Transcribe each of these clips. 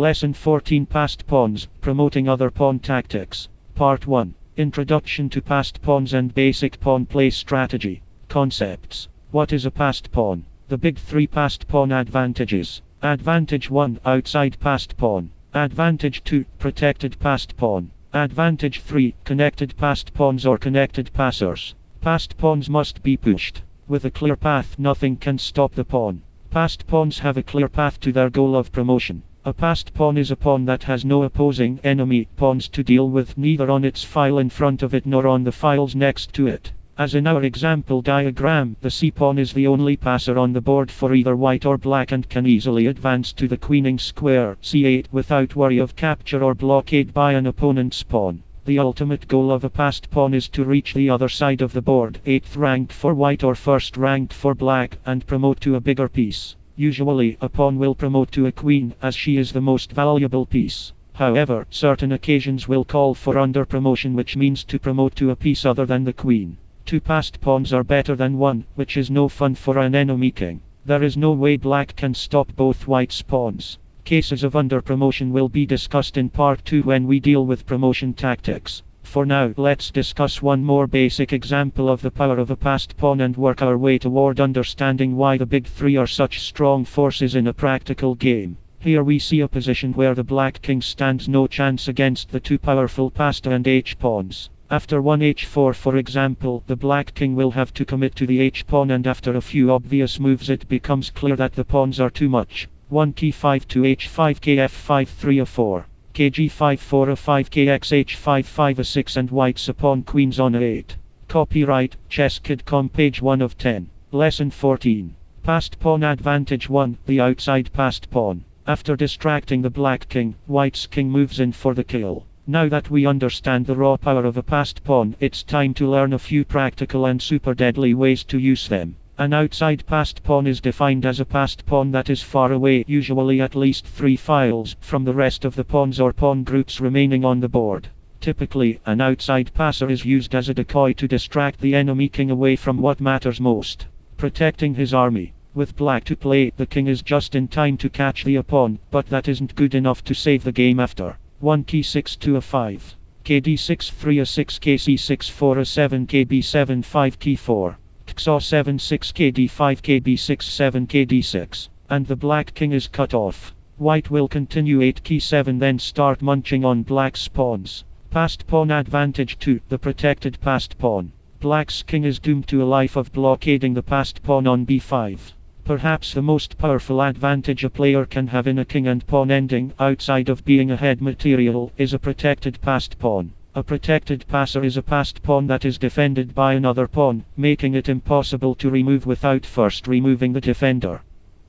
Lesson 14 Passed Pawns, Promoting Other Pawn Tactics. Part 1. Introduction to Passed Pawns and Basic Pawn Play Strategy. Concepts. What is a passed pawn? The big three passed pawn advantages. Advantage 1, outside passed pawn. Advantage 2, protected passed pawn. Advantage 3, connected passed pawns or connected passers. Passed pawns must be pushed. With a clear path, nothing can stop the pawn. Passed pawns have a clear path to their goal of promotion. A passed pawn is a pawn that has no opposing enemy pawns to deal with, neither on its file in front of it nor on the files next to it. As in our example diagram, the c-pawn is the only passer on the board for either white or black and can easily advance to the queening square, c8, without worry of capture or blockade by an opponent's pawn. The ultimate goal of a passed pawn is to reach the other side of the board, 8th ranked for white or 1st ranked for black, and promote to a bigger piece. Usually, a pawn will promote to a queen, as she is the most valuable piece. However, certain occasions will call for under promotion, which means to promote to a piece other than the queen. Two passed pawns are better than one, which is no fun for an enemy king. There is no way black can stop both white's pawns. Cases of under promotion will be discussed in part 2 when we deal with promotion tactics. For now, let's discuss one more basic example of the power of a passed pawn and work our way toward understanding why the big three are such strong forces in a practical game. Here we see a position where the black king stands no chance against the two powerful passed and h pawns. After one h4 for example, the black king will have to commit to the h-pawn, and after a few obvious moves it becomes clear that the pawns are too much. 1 k5 to h5 kf5 3 a4. kg5 4 a5 kx h5 5 a6 and white's a pawn queens on a8. Copyright, ChessKid.com page 1 of 10. Lesson 14. Passed pawn advantage 1, the outside passed pawn. After distracting the black king, white's king moves in for the kill. Now that we understand the raw power of a passed pawn, it's time to learn a few practical and super deadly ways to use them. An outside passed pawn is defined as a passed pawn that is far away, usually at least 3 files, from the rest of the pawns or pawn groups remaining on the board. Typically, an outside passer is used as a decoy to distract the enemy king away from what matters most: protecting his army. With black to play, the king is just in time to catch the pawn, but that isn't good enough to save the game after. 1 k6 2 a5. kd6 3 a6 kc6 4 a7 kb7 5 k4. kso7 6 kd5 kb6 7 kd6. And the black king is cut off. White will continue 8 k7 then start munching on black's pawns. Passed pawn advantage 2, the protected passed pawn. Black's king is doomed to a life of blockading the passed pawn on b5. Perhaps the most powerful advantage a player can have in a king and pawn ending, outside of being ahead material, is a protected passed pawn. A protected passer is a passed pawn that is defended by another pawn, making it impossible to remove without first removing the defender.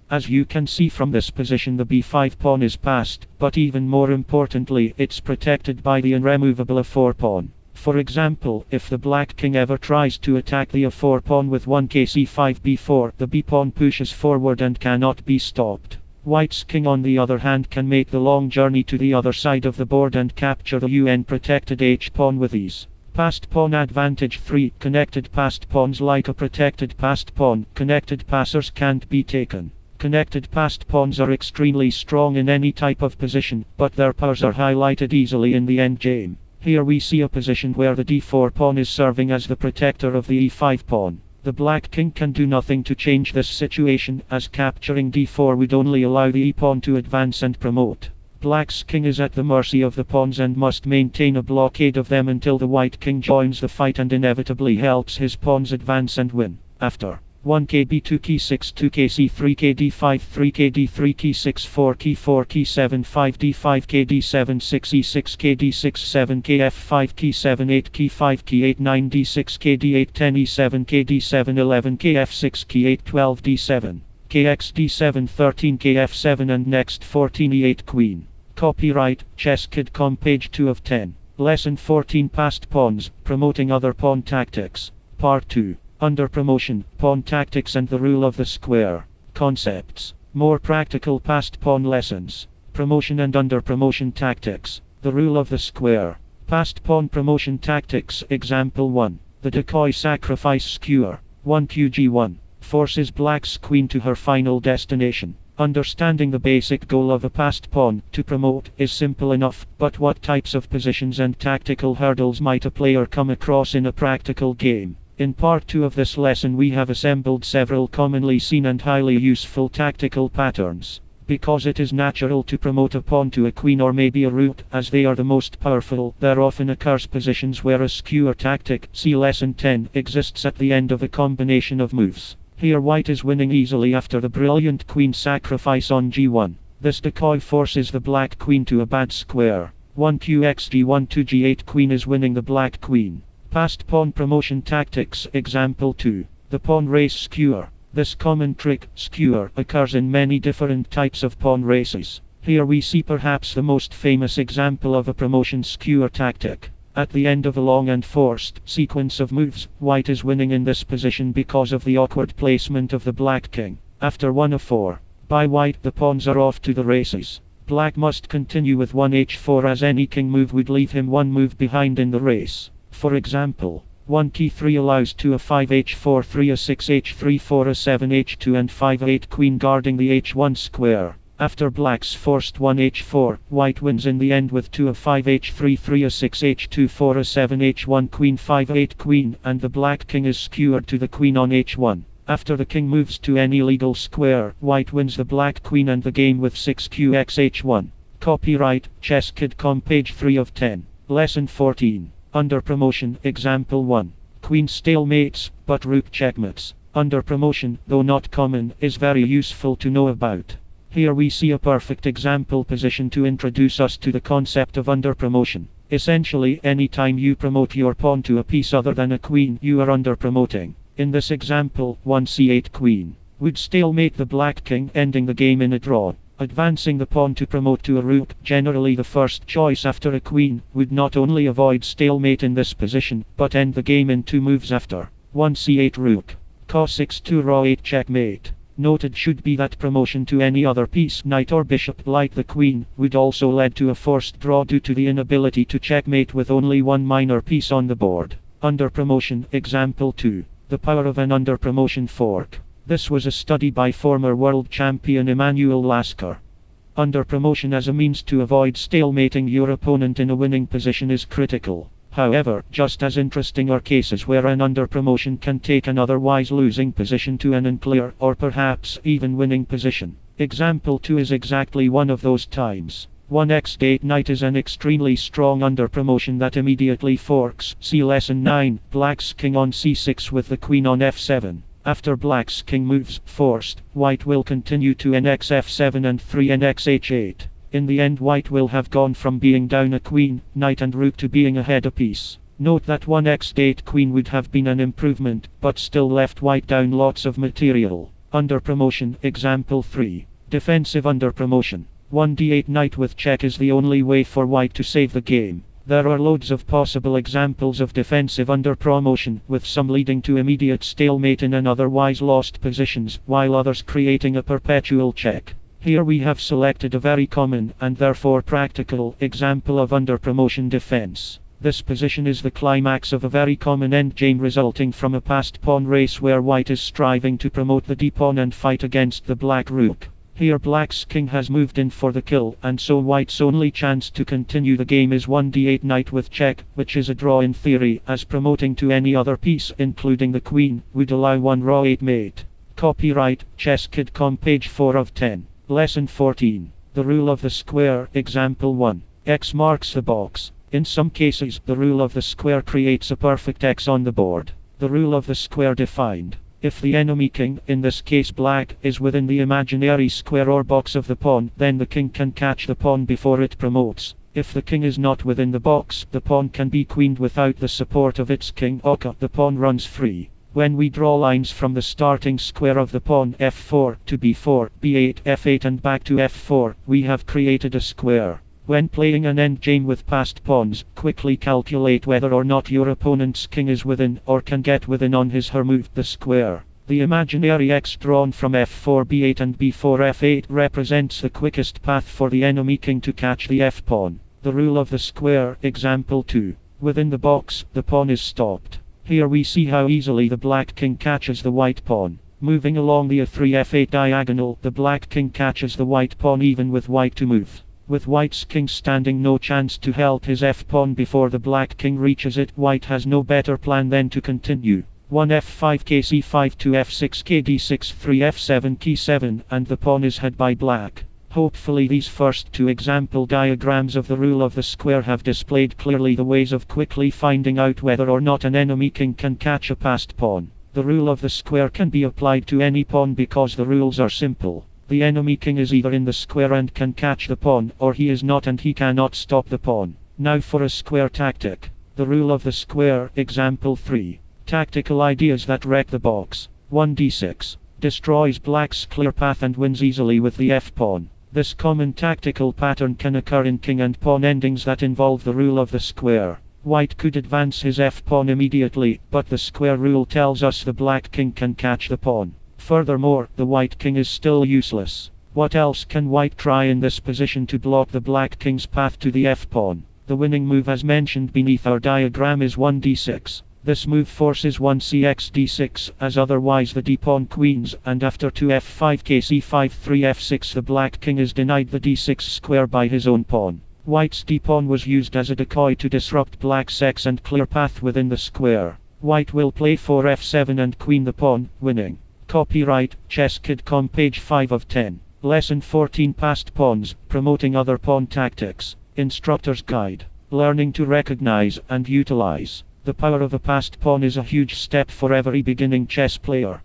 As you can see from this position, the b5 pawn is passed, but even more importantly, it's protected by the unremovable a4 pawn. For example, if the black king ever tries to attack the a4 pawn with 1 kc5 b4, the b pawn pushes forward and cannot be stopped. White's king on the other hand can make the long journey to the other side of the board and capture the un-protected h-pawn with ease. Passed pawn advantage 3, connected passed pawns. Like a protected passed pawn, connected passers can't be taken. Connected passed pawns are extremely strong in any type of position, but their powers are highlighted easily in the endgame. Here we see a position where the d4 pawn is serving as the protector of the e5 pawn. The black king can do nothing to change this situation, as capturing d4 would only allow the e-pawn to advance and promote. Black's king is at the mercy of the pawns and must maintain a blockade of them until the white king joins the fight and inevitably helps his pawns advance and win. After 1 kb 2 k6 2 kc 3 kd5 3 kd3 k6 4 k4 k7 5 d5 kd7 6 e6 kd6 7 kf5 k7 8 k5 k8 9 d6 kd8 10 e7 kd7 11 kf6 k8 12 d7 kx d7 13 kf7 and next 14 e8 queen. Copyright, ChessKid.com page 2 of 10. Lesson 14 Passed Pawns, Promoting Other Pawn Tactics. Part 2. Under promotion, pawn tactics and the rule of the square. Concepts. More practical passed pawn lessons. Promotion and under promotion tactics. The rule of the square. Passed pawn promotion tactics. Example 1. The decoy sacrifice skewer. 1 qg1. Forces black's queen to her final destination. Understanding the basic goal of a passed pawn to promote is simple enough, but what types of positions and tactical hurdles might a player come across in a practical game? In part 2 of this lesson we have assembled several commonly seen and highly useful tactical patterns. Because it is natural to promote a pawn to a queen or maybe a rook, as they are the most powerful, there often occurs positions where a skewer tactic, see lesson 10, exists at the end of a combination of moves. Here white is winning easily after the brilliant queen sacrifice on g1. This decoy forces the black queen to a bad square. 1q g1 to g8 queen is winning the black queen. Passed pawn promotion tactics, example 2. The pawn race skewer. This common trick, skewer, occurs in many different types of pawn races. Here we see perhaps the most famous example of a promotion skewer tactic. At the end of a long and forced sequence of moves, white is winning in this position because of the awkward placement of the black king. After 1 f4 by white, the pawns are off to the races. Black must continue with 1 h4 as any king move would leave him one move behind in the race. For example, 1 t3 allows 2 a5 h4 3 a6 h3 4 a7 h2 and 5 a8 queen guarding the h1 square. After black's forced 1 h4, white wins in the end with 2 a5 h3 3 a6 h2 4 a7 h1 queen 5 8 queen, and the black king is skewered to the queen on h1. After the king moves to any legal square, white wins the black queen and the game with 6q x h1. Copyright, ChessKid.com, page 3 of 10. Lesson 14. Under promotion, example 1. Queen stalemates, but rook checkmates. Under promotion, though not common, is very useful to know about. Here we see a perfect example position to introduce us to the concept of under promotion. Essentially, any time you promote your pawn to a piece other than a queen, you are under promoting. In this example, 1 c8 queen would stalemate the black king, ending the game in a draw. Advancing the pawn to promote to a rook, generally the first choice after a queen, would not only avoid stalemate in this position, but end the game in 2 moves after. 1 c8 rook. Cos6 raw 8 checkmate. Noted should be that promotion to any other piece, knight or bishop, like the queen, would also lead to a forced draw due to the inability to checkmate with only one minor piece on the board. Under promotion, example 2. The power of an under promotion fork. This was a study by former world champion Emanuel Lasker. Under promotion as a means to avoid stalemating your opponent in a winning position is critical. However, just as interesting are cases where an under promotion can take an otherwise losing position to an unclear, or perhaps even winning position. Example 2 is exactly one of those times. 1 x8 knight is an extremely strong under promotion that immediately forks. See lesson 9, black's king on c6 with the queen on f7. After black's king moves, forced, white will continue to nx f7 and 3 nx h8. In the end white will have gone from being down a queen, knight and rook to being ahead a piece. Note that 1 x8 queen would have been an improvement, but still left white down lots of material. Under promotion, example 3. Defensive under promotion. 1 d8 knight with check is the only way for white to save the game. There are loads of possible examples of defensive under promotion, with some leading to immediate stalemate in an otherwise lost positions, while others creating a perpetual check. Here we have selected a very common, and therefore practical, example of under promotion defense. This position is the climax of a very common endgame resulting from a passed pawn race where white is striving to promote the d-pawn and fight against the black rook. Here black's king has moved in for the kill, and so white's only chance to continue the game is 1 d8 knight with check, which is a draw in theory, as promoting to any other piece, including the queen, would allow 1 raw 8 mate. Copyright, ChessKid.com, page 4 of 10. Lesson 14. The rule of the square, example 1. X marks the box. In some cases, the rule of the square creates a perfect X on the board. The rule of the square defined. If the enemy king, in this case black, is within the imaginary square or box of the pawn, then the king can catch the pawn before it promotes. If the king is not within the box, the pawn can be queened without the support of its king. The pawn runs free. When we draw lines from the starting square of the pawn f4 to b4, b8, f8 and back to f4, we have created a square. When playing an endgame with passed pawns, quickly calculate whether or not your opponent's king is within, or can get within on his/her move, the square. The imaginary X drawn from f4, b8 and b4, f8 represents the quickest path for the enemy king to catch the f-pawn. The rule of the square, example 2. Within the box, the pawn is stopped. Here we see how easily the black king catches the white pawn. Moving along the a3 f8 diagonal, the black king catches the white pawn even with white to move. With white's king standing no chance to help his f-pawn before the black king reaches it, white has no better plan than to continue. 1 f5 k c5 2 f6 k d6 3 f7 k7, and the pawn is held by black. Hopefully these first two example diagrams of the rule of the square have displayed clearly the ways of quickly finding out whether or not an enemy king can catch a passed pawn. The rule of the square can be applied to any pawn because the rules are simple. The enemy king is either in the square and can catch the pawn, or he is not and he cannot stop the pawn. Now for a square tactic. The rule of the square, example 3. Tactical ideas that wreck the box. 1 d6. Destroys black's clear path and wins easily with the f-pawn. This common tactical pattern can occur in king and pawn endings that involve the rule of the square. White could advance his f-pawn immediately, but the square rule tells us the black king can catch the pawn. Furthermore, the white king is still useless. What else can white try in this position to block the black king's path to the f-pawn? The winning move as mentioned beneath our diagram is 1 d6. This move forces 1 cx d6, as otherwise the d-pawn queens, and after 2 f5 k c5 3 f6 the black king is denied the d6 square by his own pawn. White's d-pawn was used as a decoy to disrupt black's x and clear path within the square. White will play 4 f7 and queen the pawn, winning. Copyright, ChessKid.com page 5 of 10. Lesson 14 Passed Pawns, Promoting Other Pawn Tactics. Instructor's Guide. Learning to recognize and utilize. The power of a passed pawn is a huge step for every beginning chess player.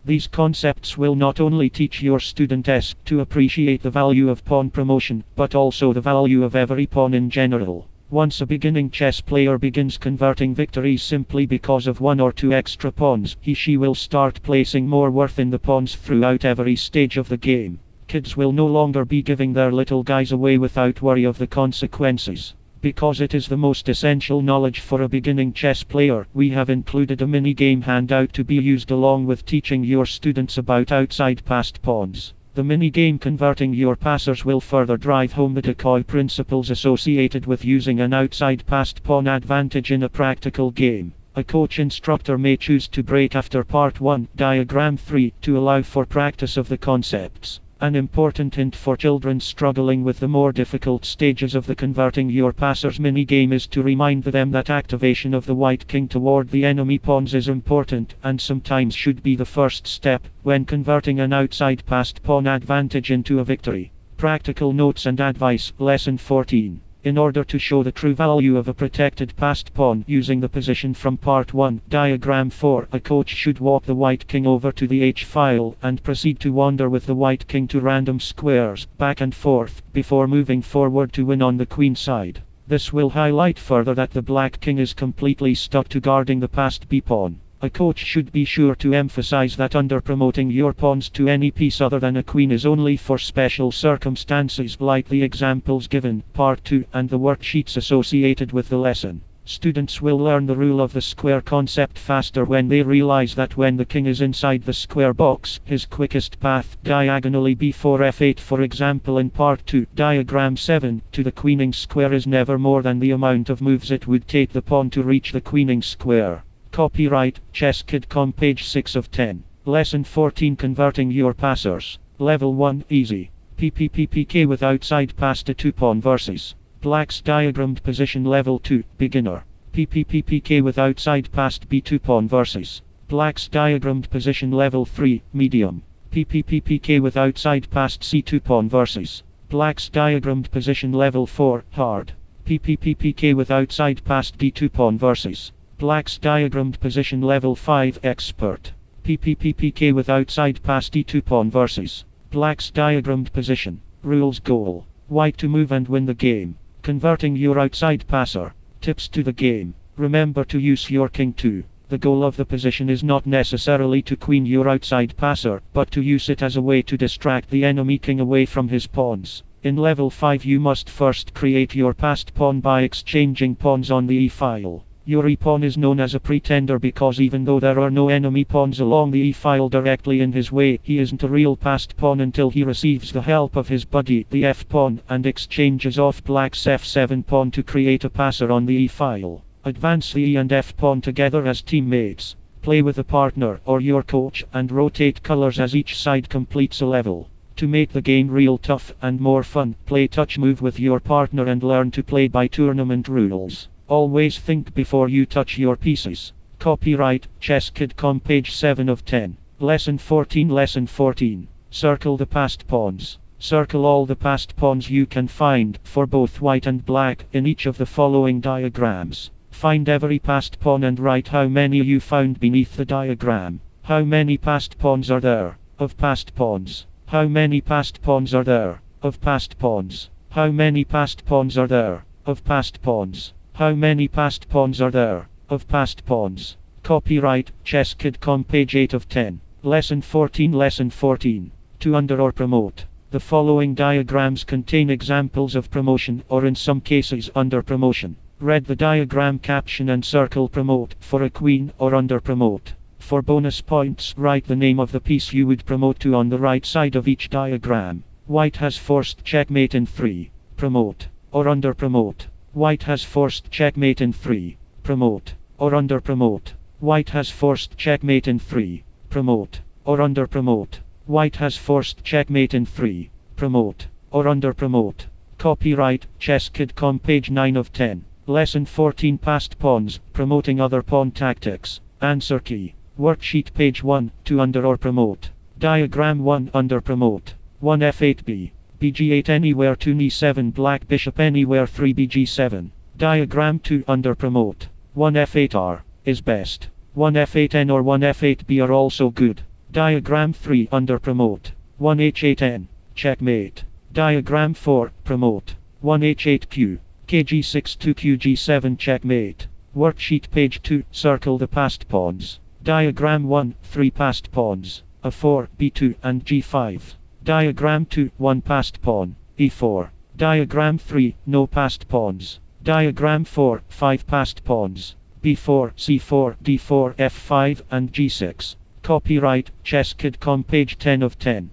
These concepts will not only teach your students to appreciate the value of pawn promotion, but also the value of every pawn in general. Once a beginning chess player begins converting victories simply because of 1 or 2 extra pawns, he/she will start placing more worth in the pawns throughout every stage of the game. Kids will no longer be giving their little guys away without worry of the consequences. Because it is the most essential knowledge for a beginning chess player, we have included a mini-game handout to be used along with teaching your students about outside passed pawns. The mini-game Converting Your Passers will further drive home the decoy principles associated with using an outside passed pawn advantage in a practical game. A coach instructor may choose to break after part 1, diagram 3, to allow for practice of the concepts. An important hint for children struggling with the more difficult stages of the Converting Your Passers minigame is to remind them that activation of the white king toward the enemy pawns is important, and sometimes should be the first step, when converting an outside passed pawn advantage into a victory. Practical notes and advice, Lesson 14. In order to show the true value of a protected passed pawn using the position from part 1, diagram 4, a coach should walk the white king over to the h-file and proceed to wander with the white king to random squares, back and forth, before moving forward to win on the queen side. This will highlight further that the black king is completely stuck to guarding the passed b-pawn. A coach should be sure to emphasize that under promoting your pawns to any piece other than a queen is only for special circumstances like the examples given, part 2, and the worksheets associated with the lesson. Students will learn the rule of the square concept faster when they realize that when the king is inside the square box, his quickest path, diagonally b4 f8 for example in part 2, diagram 7, to the queening square is never more than the amount of moves it would take the pawn to reach the queening square. Copyright, ChessKid.com page 6 of 10. Lesson 14 Converting Your Passers. Level 1, Easy. PPPPK with outside passed a 2-pawn versus Black's diagrammed position. Level 2, Beginner. PPPPK with outside passed b2-pawn versus Black's diagrammed position. Level 3, Medium. PPPPK with outside passed c2-pawn versus Black's diagrammed position. Level 4, Hard. PPPPK with outside passed d2-pawn versus Black's diagrammed position. Level 5, Expert. PPPPK with outside passed e2-pawn versus Black's diagrammed position. Rules Goal. White to move and win the game. Converting your outside passer. Tips to the game. Remember to use your king too. The goal of the position is not necessarily to queen your outside passer, but to use it as a way to distract the enemy king away from his pawns. In level 5 you must first create your passed pawn by exchanging pawns on the e-file. Your e-pawn is known as a pretender because even though there are no enemy pawns along the e-file directly in his way, he isn't a real passed pawn until he receives the help of his buddy, the f-pawn, and exchanges off Black's f7 pawn to create a passer on the e-file. Advance the e and f pawn together as teammates. Play with a partner or your coach and rotate colors as each side completes a level. To make the game real tough and more fun, play touch move with your partner and learn to play by tournament rules. Always think before you touch your pieces. Copyright ChessKid.com, page 7 of 10. Lesson 14. Lesson 14. Circle the passed pawns. Circle all the passed pawns you can find, for both white and black, in each of the following diagrams. Find every passed pawn and write how many you found beneath the diagram. How many passed pawns are there? Of passed pawns. How many passed pawns are there? Of passed pawns. How many passed pawns are there? Of passed pawns. How many passed pawns are there? Of passed pawns. Copyright ChessKid.com, page 8 of 10. Lesson 14. Lesson 14. To under or promote. The following diagrams contain examples of promotion, or in some cases under promotion. Read the diagram caption and circle promote for a queen or under promote. For bonus points, write the name of the piece you would promote to on the right side of each diagram. White has forced checkmate in 3. Promote. Or under promote. White has forced checkmate in 3. Promote. Or under promote. White has forced checkmate in 3. Promote. Or under promote. White has forced checkmate in 3. Promote. Or under promote. Copyright ChessKid.com, page 9 of 10. Lesson 14. Passed pawns, promoting other pawn tactics. Answer key. Worksheet, page 1. To under or promote. Diagram 1. Under promote. 1 f8b. bg8 anywhere 2 e7 black bishop anywhere 3 bg7. Diagram 2. Under promote. 1 f8r is best. 1 f8n or 1 f8b are also good. Diagram 3. Under promote. 1 h8n. Checkmate. Diagram 4. Promote. 1 h8q. kg6 to qg7 checkmate. Worksheet, page 2. Circle the passed pawns. Diagram 1. 3 passed pawns. a4, b2 and g5. Diagram 2. 1 passed pawn. e4. Diagram 3. No passed pawns. Diagram 4. 5 passed pawns. b4, c4, d4, f5 and g6. Copyright ChessKid.com, page 10 of 10.